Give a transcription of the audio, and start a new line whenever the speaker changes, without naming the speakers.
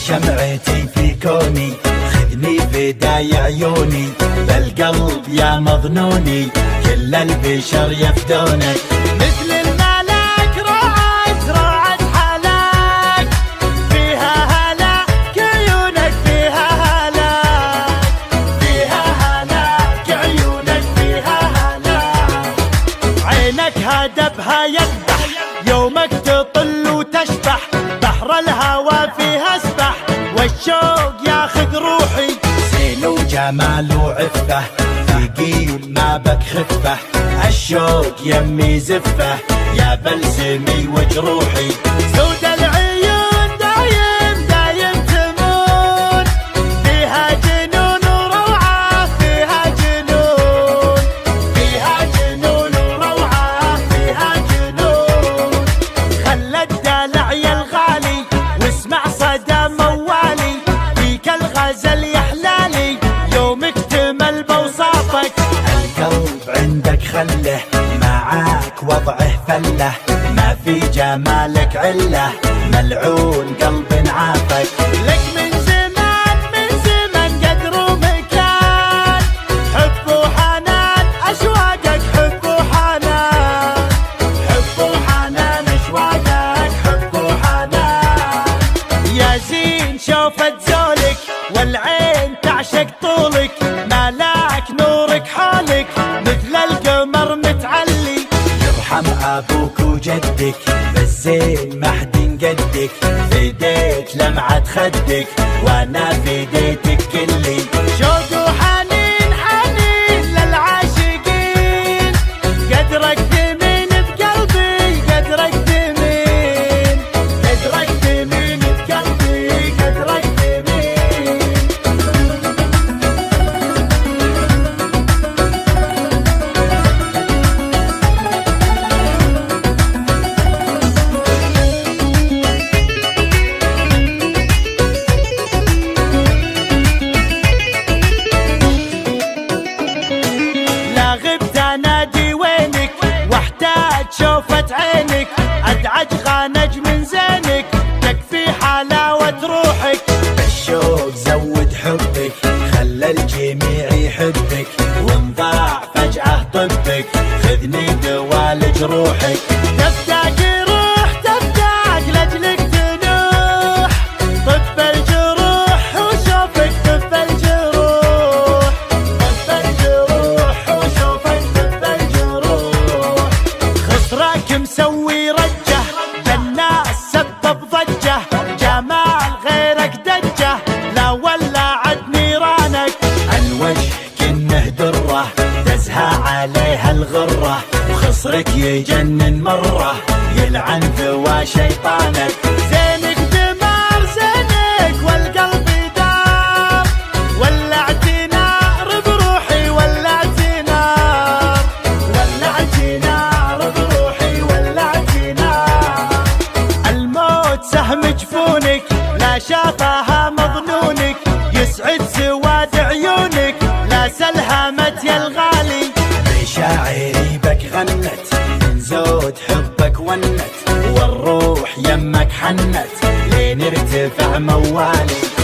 شمعتي في كوني، خذني فداي عيوني، بالقلب يا مظنوني، كل البشر يفدونك.
مثل الملاك رعت حلاك، فيها هلاك عيونك، فيها هلاك، فيها هلاك عيونك، فيها هلاك. عينك هدبها يذبح، يومك تطل وتشبح، بحر الهوى فيها اسبح، والشوق ياخذ روحي.
زين وجمال وعفة، ثقيل ما بك خفة، الشوق يمي زفة، يا بلسمي وجروحي.
سود العيون دايم تمون، فيها جنون وروعة، فيها جنون، فيها جنون وروعة، فيها جنون. خلى الدلع يا الغالي واسمع صدى موالي، فيك الغزل يحلالي، يوم اكتمل بوصافك.
القلب عندك خله، معاك وضعه فله، ما في جمالك عله، ملعون قلب عافك.
لك من زمان قدر ومكان، حب وحنان اشواقك، حب وحنان، حب وحنان اشواقك، حب وحنان. يا زين شوفت زولك، والعين تعشق طولك، ملاك نورك حولك، مثل القمر متعلي.
يرحم ابوك وجدك، بالزين ما حد قدك، فديت لمعة خدك، وانا فديتك كلي.
شوق وحنين للعاشقين، قدرك ثمين بقلبي، قدرك ثمين، قدرك ثمين بقلبي، قدرك ثمين. لا غبت انادي وينك، واحتاج شوفة عينك، ادعج خانج من زينك، تكفي حلاوة روحك.
الشوق زود حبك، خلى الجميع يحبك، وانضاع فجأة طبك، خذني دوالج روحك.
تفتاق روح تفتاق لاجلك تنوح، طب الجروح وشوفك، طب الجروح، طب الجروح وشوفك، طب الجروح. خسرك مسوي رجه، للناس سبب ضجه، جمال غيرك دجه، لا ولعت نيرانك.
الوجه كنه دره، تزهى عليها الغره، وخصرك يجنن مره، يلعن ذوى شيطانك.
زينك دمار زينك، والقلب دار، ولعت نار بروحي، ولعت نار، ولعت نار بروحي، ولعت نار. الموت سهم جفونك، لا شافها مظنونك، يسعد سواد عيونك، لا سلهمت يا الغالي.
مشاعري بك غنت، من زود حبك ونت، والروح يمك حنت، لين ارتفع موالي.